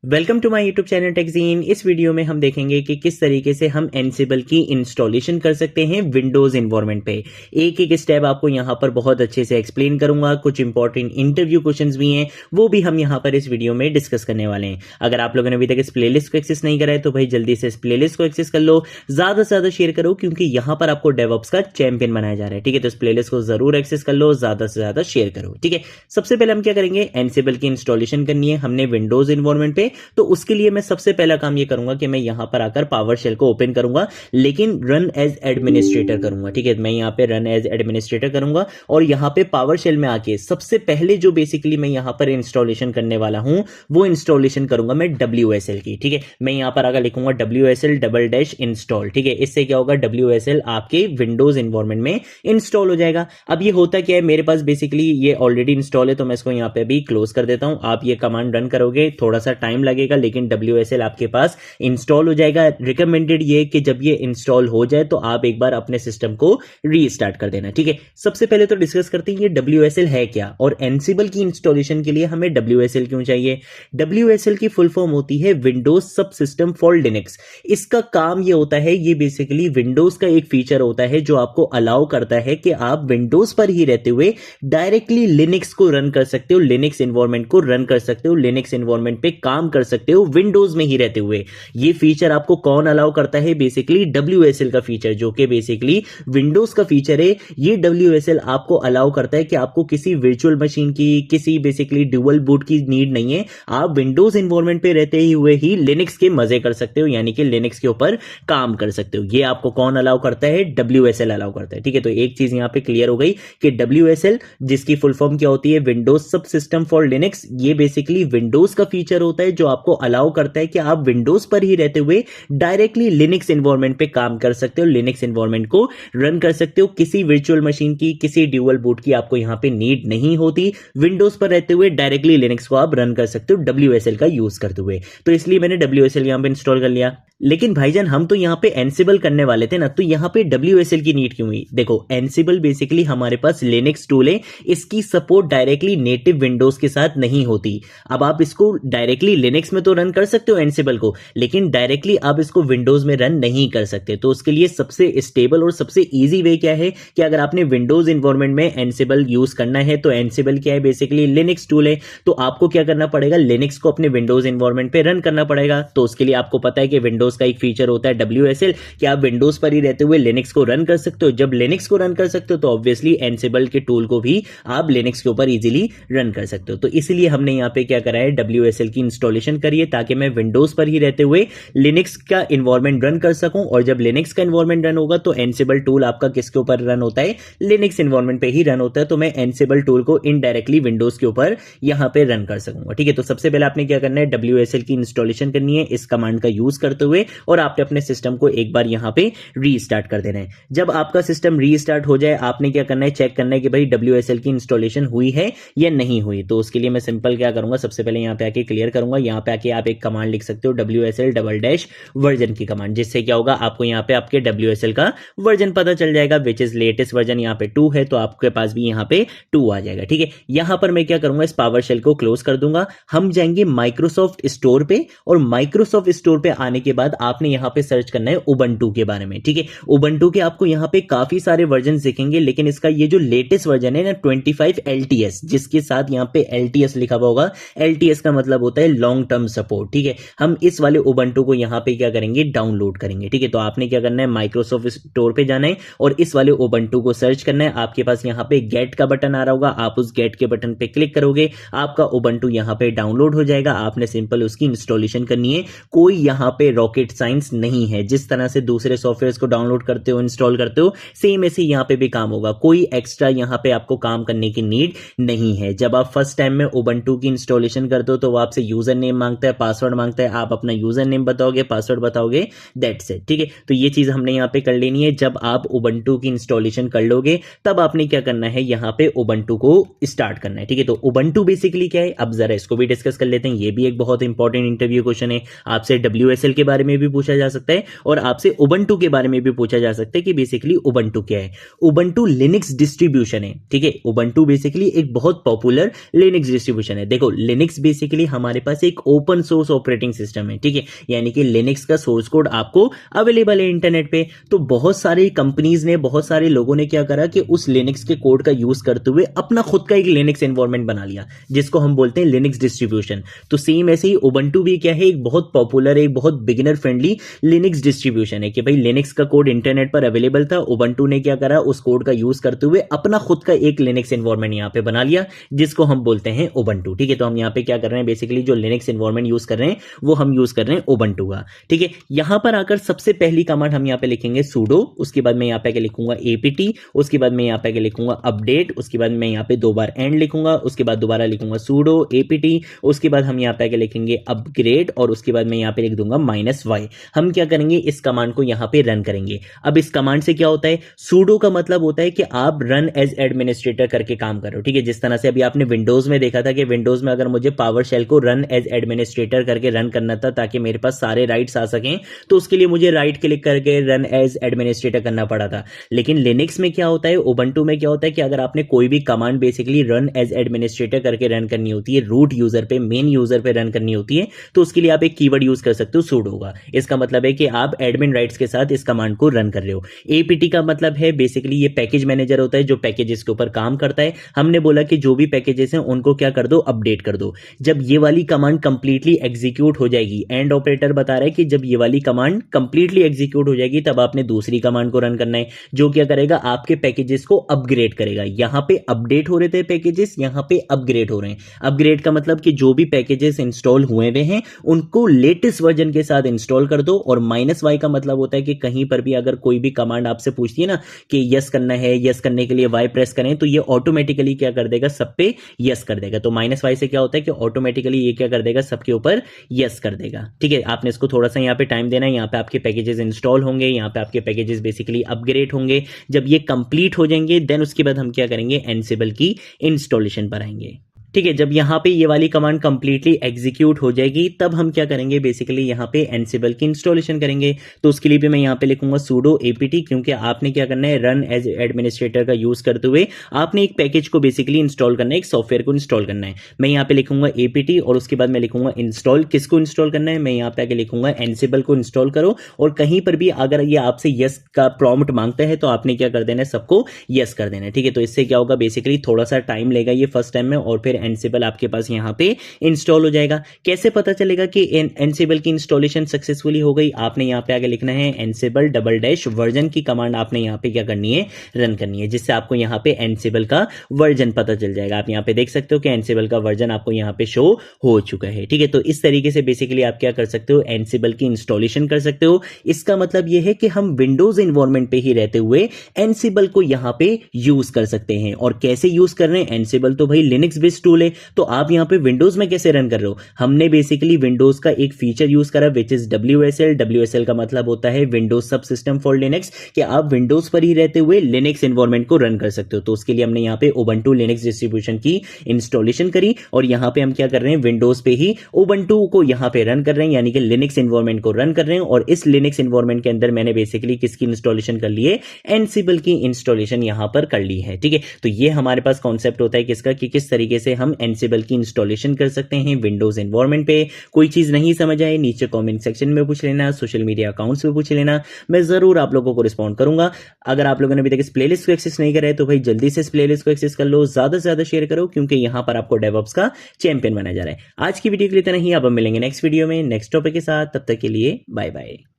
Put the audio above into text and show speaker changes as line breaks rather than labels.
Welcome to my YouTube channel टेकजीन। इस video में हम देखेंगे कि किस तरीके से हम एनसिबल की इंस्टॉलेशन कर सकते हैं विंडोज एनवायरनमेंट पे। एक एक स्टेप आपको यहाँ पर बहुत अच्छे से एक्सप्लेन करूंगा। कुछ इंपॉर्टेंट इंटरव्यू क्वेश्चंस भी हैं, वो भी हम यहाँ पर इस वीडियो में डिस्कस करने वाले हैं। अगर आप लोगों ने अभी तक इस प्लेलिस्ट को एक्सेस नहीं करा है तो भाई जल्दी से इस प्लेलिस्ट को एक्सेस कर लो, ज्यादा से ज्यादा शेयर करो, क्योंकि यहाँ पर आपको डेवऑप्स का चैंपियन बनाया जा रहा है। ठीक है, तो इस प्लेलिस्ट को जरूर एक्सेस कर लो, ज्यादा से ज्यादा शेयर करो। ठीक है, सबसे पहले हम क्या करेंगे, एनसिबल की इंस्टॉलेशन करनी है हमने विंडोज एनवायरनमेंट पे। तो उसके लिए मैं सबसे पहला काम ये करूंगा कि मैं यहां पर आकर पावर शेल को ओपन करूंगा, लेकिन रन एज एडमिनिस्ट्रेटर करूंगा। ठीक है, मैं यहां पे रन एज एडमिनिस्ट्रेटर करूंगा और यहां पे पावर शेल में आके सबसे पहले जो बेसिकली मैं यहां पर इंस्टॉलेशन करने वाला हूं वो इंस्टॉलेशन करूंगा मैं WSL की। ठीक है, मैं यहां पर आकर लिखूंगा WSL डबल डैश इंस्टॉल। ठीक है, इससे क्या होगा, WSL आपके विंडोज एनवायरनमेंट में इंस्टॉल हो जाएगा। अब ये होता क्या है, मेरे पास बेसिकली ये ऑलरेडी इंस्टॉल है, तो मैं इसको यहां पे भी क्लोज कर देता हूं। आप ये कमांड रन करोगे, थोड़ा सा टाइम लगेगा, लेकिन WSL आपके पास इंस्टॉल हो जाएगा। रिकमेंडेड ये कि जब ये इंस्टॉल हो जाए तो आप एक बार अपने सिस्टम को रीस्टार्ट कर देना। ठीक है, सबसे पहले तो डिस्कस करते हैं ये WSL है क्या और एनसिबल की इंस्टॉलेशन के लिए हमें WSL क्यों चाहिए। WSL की फुल फॉर्म होती है विंडोज सब सिस्टम फॉर लिनक्स। इसका काम ये होता है, ये बेसिकली विंडोज का एक फीचर होता है जो आपको अलाउ करता है कि आप विंडोज पर ही रहते हुए डायरेक्टली लिनक्स को रन कर सकते हो, लिनक्स एनवायरनमेंट को रन कर सकते हो, लिनक्स एनवायरनमेंट पे काम कर सकते हो विंडोज में ही रहते हुए। ये फीचर आपको कौन अलाउ करता है, बेसिकली WSL का फीचर, जो कि बेसिकली विंडोज का फीचर है। ये WSL आपको अलाउ करता है कि आपको किसी वर्चुअल मशीन की, किसी बेसिकली ड्यूअल बूट की नीड नहीं है। आप विंडोज एनवायरनमेंट पे रहते हुए ही लिनक्स के मजे कर सकते हो, यानी कि लिनक्स के ऊपर काम कर सकते हो। ये आपको कौन अलाउ करता है, WSL अलाउ करता है। ठीक है, तो एक चीज यहां पे क्लियर हो गई कि WSL, जिसकी फुल फॉर्म क्या होती है, विंडोज सब सिस्टम फॉर लिनक्स, ये बेसिकली विंडोज का फीचर होता है जो आपको अलाउ करता है कि आप विंडोज पर ही रहते हुए डायरेक्टली लिनक्स एनवायरनमेंट पे काम कर सकते हो, लिनक्स एनवायरनमेंट को रन कर सकते हो। किसी वर्चुअल मशीन की, किसी ड्यूअल बूट की आपको यहां पे नीड नहीं होती। विंडोज पर रहते हुए डायरेक्टली लिनक्स को आप रन कर सकते हो WSL का यूज करते हुए। तो इसलिए मैंने WSL यहां पे इंस्टॉल कर लिया। लेकिन भाईजान हम तो यहां पे एनसिबल करने वाले थे ना, तो यहां पे WSL की नीड क्यों हुई। देखो, एनसिबल बेसिकली हमारे पास लिनक्स टूल है, इसकी सपोर्ट डायरेक्टली नेटिव विंडोज के साथ नहीं होती। अब आप इसको डायरेक्टली लिनक्स में तो रन कर सकते हो एनसिबल को, लेकिन डायरेक्टली आप इसको विंडोज में रन नहीं कर सकते। तो उसके लिए सबसे स्टेबल और सबसे इजी वे क्या है कि अगर आपने विंडोज एनवायरनमेंट में एनसिबल यूज करना है, तो एनसिबल क्या है, बेसिकली लिनक्स टूल है। तो आपको क्या करना पड़ेगा, लिनक्स को अपने विंडोज एनवायरनमेंट पे रन करना पड़ेगा। तो उसके लिए आपको पता है कि विंडोज का एक फीचर होता है WSL, कि आप विंडोज पर ही रहते हुए लिनक्स को रन कर सकते हो। जब लिनक्स को रन कर सकते हो तो ऑब्वियसली एनसिबल के टूल को भी आप लिनक्स के ऊपर इजीली रन कर सकते हो। तो इसलिए हमने यहां पे क्या करा है, WSL की इंस्टॉलेशन करी है, ताकि मैं विंडोज पर ही रहते हुए लिनक्स का एनवायरनमेंट रन कर सकूं। और जब लिनक्स का एनवायरनमेंट रन होगा तो एनसिबल टूल आपका किसके ऊपर रन होता है, लिनक्स एनवायरनमेंट पे ही रन होता है। तो मैं एनसिबल टूल को इनडायरेक्टली विंडोज के ऊपर यहां पे रन कर सकूंगा। ठीक है, तो सबसे पहले आपने क्या करना है, WSL की इंस्टॉलेशन करनी है इस कमांड का यूज करते हुए, और आपने अपने सिस्टम को एक बार यहां पे रीस्टार्ट कर देना है। जब आपका सिस्टम रीस्टार्ट हो जाए, आपने क्या करना है, चेक करना है कि भाई WSL की इंस्टॉलेशन हुई है या नहीं हुई। तो उसके लिए मैं सिंपल क्या करूंगा, सबसे पहले यहां पे आके क्लियर करूंगा। यहां पे आके आप एक कमांड लिख सकते हो WSL डबल डैश वर्जन की कमांड, जिससे क्या होगा, आपको यहां पे आपके WSL का वर्जन पता चल जाएगा, विच इज लेटेस्ट वर्जन यहां पे 2 है, तो आपके पास भी यहां पे 2 आ जाएगा। ठीक है, यहां पर मैं क्या करूंगा, इस पावर शेल को क्लोज कर दूंगा। हम जाएंगे माइक्रोसॉफ्ट स्टोर पे, और माइक्रोसॉफ्ट स्टोर पे आने के बाद आपने यहां पे सर्च करना है उबंटू के बारे में। ठीक है, उबंटू के आपको यहां पे काफी सारे वर्जन दिखेंगे, लेकिन इसका ये जो लेटेस्ट वर्जन है ना 25 LTS, जिसके साथ यहां पे LTS लिखा हुआ होगा। LTS का मतलब होता है लॉन्ग टर्म सपोर्ट। ठीक है, हम इस वाले उबंटू को यहां पे क्या करेंगे, डाउनलोड करेंगे। ठीक है, तो आपने क्या करना है, माइक्रोसॉफ्ट स्टोर पे जाना है और इस वाले उबंटू को सर्च करना है। आपके पास यहां पे गेट का बटन आ रहा होगा, आप उस गेट के बटन पे क्लिक करोगे, आपका उबंटू यहां पे डाउनलोड हो जाएगा। आपने सिंपल उसकी इंस्टॉलेशन करनी है, कोई यहां पे रॉकेट साइंस नहीं है। जिस तरह से दूसरे सॉफ्टवेयर को डाउनलोड करते हो, इंस्टॉल करते हो, सेम ऐसे यहां पे भी काम होगा। कोई एक्स्ट्रा यहां पे आपको काम करने की नीड नहीं है। जब आप फर्स्ट टाइम में उबंटू की इंस्टॉलेशन करते हो तो वो आपसे यूजर नेम मांगता है, पासवर्ड मांगता है, आप अपना यूजर नेम बताओगे, पासवर्ड बताओगे, दैट्स इट। ठीक है, तो ये चीज हमने यहां पे कर लेनी है। जब आप उबंटू की इंस्टॉलेशन कर लोगे तब आपने क्या करना है, यहां पे उबंटू को स्टार्ट करना है। ठीक है, तो उबंटू बेसिकली क्या है, अब जरा इसको भी डिस्कस कर लेते हैं। ये भी एक बहुत इंपॉर्टेंट इंटरव्यू क्वेश्चन है, आपसे WSL के बारे में भी पूछा जा सकता है और आपसे उबंटू के बारे में भी पूछा जा सकता है कि बेसिकली उबंटू क्या है। उबंटू लिनक्स डिस्ट्रीब्यूशन है, ठीक है। उबंटू बेसिकली एक बहुत पॉपुलर लिनक्स डिस्ट्रीब्यूशन है। देखो लिनक्स बेसिकली हमारे पास एक ओपन सोर्स ऑपरेटिंग सिस्टम है, ठीक है, यानी कि लिनक्स का सोर्स कोड आपको अवेलेबल है इंटरनेट पे। तो बहुत सारी कंपनीज ने, बहुत सारे लोगों ने क्या करा कि उस लिनक्स के कोड का यूज करते हुए अपना खुद का एक लिनक्स एनवायरनमेंट बना लिया, जिसको हम बोलते हैं लिनक्स डिस्ट्रीब्यूशन। तो सेम ऐसे ही उबंटू भी क्या है, एक बहुत पॉपुलर, एक बहुत बिगिनर फ्रेंडली लिनक्स डिस्ट्रीब्यूशन है कि भाई लिनक्स का कोड इंटरनेट पर अवेलेबल था, उबंटू ने क्या करा, उस कोड का यूज करते हुए अपना खुद का एक लिनक्स एनवायरनमेंट यहां पे बना लिया, जिसको हम बोलते हैं उबंटू, ठीक है। तो हम यहां पे क्या कर रहे हैं, बेसिकली जो लिनक्स एनवायरनमेंट यूज कर रहे हैं वो हम यूज कर रहे हैं उबंटू का, ठीक है। यहां पर आकर सबसे पहली कमांड हम यहां पे लिखेंगे sudo, उसके बाद मैं यहां पे लिखूंगा apt, उसके बाद मैं यहां पे लिखूंगा अपडेट, उसके बाद मैं यहां पे दो बार एंड लिखूंगा, उसके बाद दोबारा लिखूंगा sudo apt, उसके बाद हम यहां पे लिखेंगे अपग्रेड और उसके बाद मैं यहां पे लिख दूंगा -y। हम क्या करेंगे, इस कमांड को यहां पे रन करेंगे। अब इस कमांड से क्या होता है, sudo का मतलब होता है कि आप रन एज एडमिनिस्ट्रेटर करके काम कर रहे हो, ठीक है। जिस तरह से अभी आपने विंडोज में देखा था कि विंडोज में अगर मुझे पावर शेल को रन एज एडमिनिस्ट्रेटर करके रन करना था ताकि मेरे पास सारे राइट्स आ सकें, तो उसके लिए मुझे राइट क्लिक करके रन एज एडमिनिस्ट्रेटर करना पड़ा था। लेकिन लिनक्स में क्या होता है, उबंटू में क्या होता है कि अगर आपने कोई भी command basically run as administrator करके रन करनी होती है, रूट यूजर पे, मेन यूजर पे रन करनी होती है, तो उसके लिए आप एक कीवर्ड यूज कर सकते हो sudo का। इसका मतलब है कि आप एडमिन राइट्स के साथ इस कमांड को रन कर रहे हो। एपीटी का मतलब है बेसिकली ये पैकेज मैनेजर होता है जो पैकेजेस के ऊपर काम करता है। हमने बोला कि जो भी पैकेजेस हैं उनको क्या कर दो, अपडेट कर दो। जब ये वाली कमांड कंप्लीटली एग्जीक्यूट हो जाएगी, एंड ऑपरेटर बता रहा है कि जब ये वाली कमांड कंप्लीटली एग्जीक्यूट हो जाएगी तब आपने दूसरी कमांड को रन करना है, जो क्या करेगा, आपके पैकेजेस को अपग्रेड करेगा। यहां पे अपडेट हो रहे थे पैकेजेस, यहां पे अपग्रेड हो रहे हैं। अपग्रेड का मतलब कि जो भी पैकेजेस इंस्टॉल हुए हुए हैं उनको लेटेस्ट वर्जन के साथ इंस्टॉल कर दो। और -y का मतलब होता है कि कहीं पर भी अगर कोई भी कमांड आपसे पूछती है ना कि यस करना है, यस करने के लिए y प्रेस करें, तो ये ऑटोमेटिकली क्या कर देगा, सब पे यस कर देगा। तो -y से क्या होता है कि ऑटोमेटिकली ये क्या कर देगा, सबके ऊपर यस कर देगा, ठीक है। आपने इसको थोड़ा सा यहाँ पे टाइम देना है, यहाँ पे आपके पैकेजेस इंस्टॉल होंगे, यहाँ पे आपके पैकेजेस बेसिकली अपग्रेड होंगे। जब ये कंप्लीट हो जाएंगे देन उसके बाद हम क्या करेंगे, एनसिबल की इंस्टॉलेशन पर आएंगे, ठीक है। जब यहाँ पे ये वाली कमांड कंप्लीटली एग्जीक्यूट हो जाएगी तब हम क्या करेंगे, बेसिकली यहाँ पे एनसिबल की इंस्टॉलेशन करेंगे। तो उसके लिए भी मैं यहाँ पे लिखूंगा sudo apt, क्योंकि आपने क्या करना है, रन एज एडमिनिस्ट्रेटर का यूज करते हुए आपने एक पैकेज को बेसिकली इंस्टॉल करना है, एक सॉफ्टवेयर को इंस्टॉल करना है। मैं यहाँ पे लिखूंगा apt और उसके बाद मैं लिखूंगा इंस्टॉल। किसको इंस्टॉल करना है, मैं यहाँ पे आगे लिखूंगा एनसिबल को इंस्टॉल करो। और कहीं पर भी अगर ये आपसे यस का प्रॉम्प्ट मांगता है तो आपने क्या कर देना है, सबको यस कर देना है, ठीक है। तो इससे क्या होगा, बेसिकली थोड़ा सा टाइम लेगा ये फर्स्ट टाइम में और फिर एनसिबल आपके पास यहां पे इंस्टॉल हो जाएगा। कैसे पता चलेगा कि एनसिबल की इंस्टॉलेशन सक्सेसफुली हो गई, आपने यहां पे आगे लिखना है एनसिबल -- वर्जन की कमांड आपने यहां पे क्या करनी है, रन करनी है, जिससे आपको यहां पे एनसिबल का वर्जन पता चल जाएगा। आप यहां पे देख सकते हो कि एनसिबल का वर्जन आपको यहां पे शो हो चुका है, ठीक है। तो इस तरीके से बेसिकली आप क्या कर सकते हो, एनसिबल की इंस्टॉलेशन कर सकते हो। इसका मतलब यह है कि हम विंडोज एनवायरनमेंट पे ही रहते हुए एनसिबल को यहां पे यूज कर सकते हैं। और कैसे यूज कर रहे हैं, एनसिबल तो भाई लिनक्स बेस्ड टूल है, तो आप यहां पे विंडोज में कैसे रन कर रहे हो, हमने बेसिकली विंडोज का एक फीचर यूज करा विच इज WSL का मतलब होता है विंडोज सब सिस्टम फॉर लिनक्स, कि आप विंडोज पर ही रहते हुए लिनक्स एनवायरनमेंट को रन कर सकते हो। तो उसके लिए हमने यहां पे उबंटू लिनक्स डिस्ट्रीब्यूशन की इंस्टॉलेशन करी और यहां पे हम क्या कर रहे हैं, विंडोज पे ही उबंटू को यहां पे रन कर रहे हैं, यानी कि लिनक्स एनवायरनमेंट को रन कर रहे हैं। और इस लिनक्स एनवायरनमेंट के अंदर मैंने बेसिकली किसकी इंस्टॉलेशन कर ली है, एनसिबल की इंस्टॉलेशन यहां पर कर ली है, ठीक है। तो ये हमारे पास कॉन्सेप्ट होता है किसका, कि किस तरीके से हम एनसिबल की इंस्टॉलेशन कर सकते हैं विंडोज एनवायरनमेंट पे। कोई चीज नहीं समझ आए नीचे कमेंट सेक्शन में पूछ लेना, सोशल मीडिया अकाउंट्स पे पूछ लेना, मैं जरूर आप लोगों को रिस्पॉन्ड करूंगा। अगर आप लोगों ने अभी तक इस प्लेलिस्ट को एक्सेस नहीं करा है तो भाई जल्दी से इस प्लेलिस्ट को एक्सेस कर लो, ज्यादा से ज्यादा शेयर करो, क्योंकि यहां पर आपको डेवऑप्स का चैंपियन बना जा रहा है। आज की वीडियो के लिए इतना ही, अब हम मिलेंगे नेक्स्ट वीडियो में नेक्स्ट टॉपिक के साथ, तब तक के लिए बाय बाय।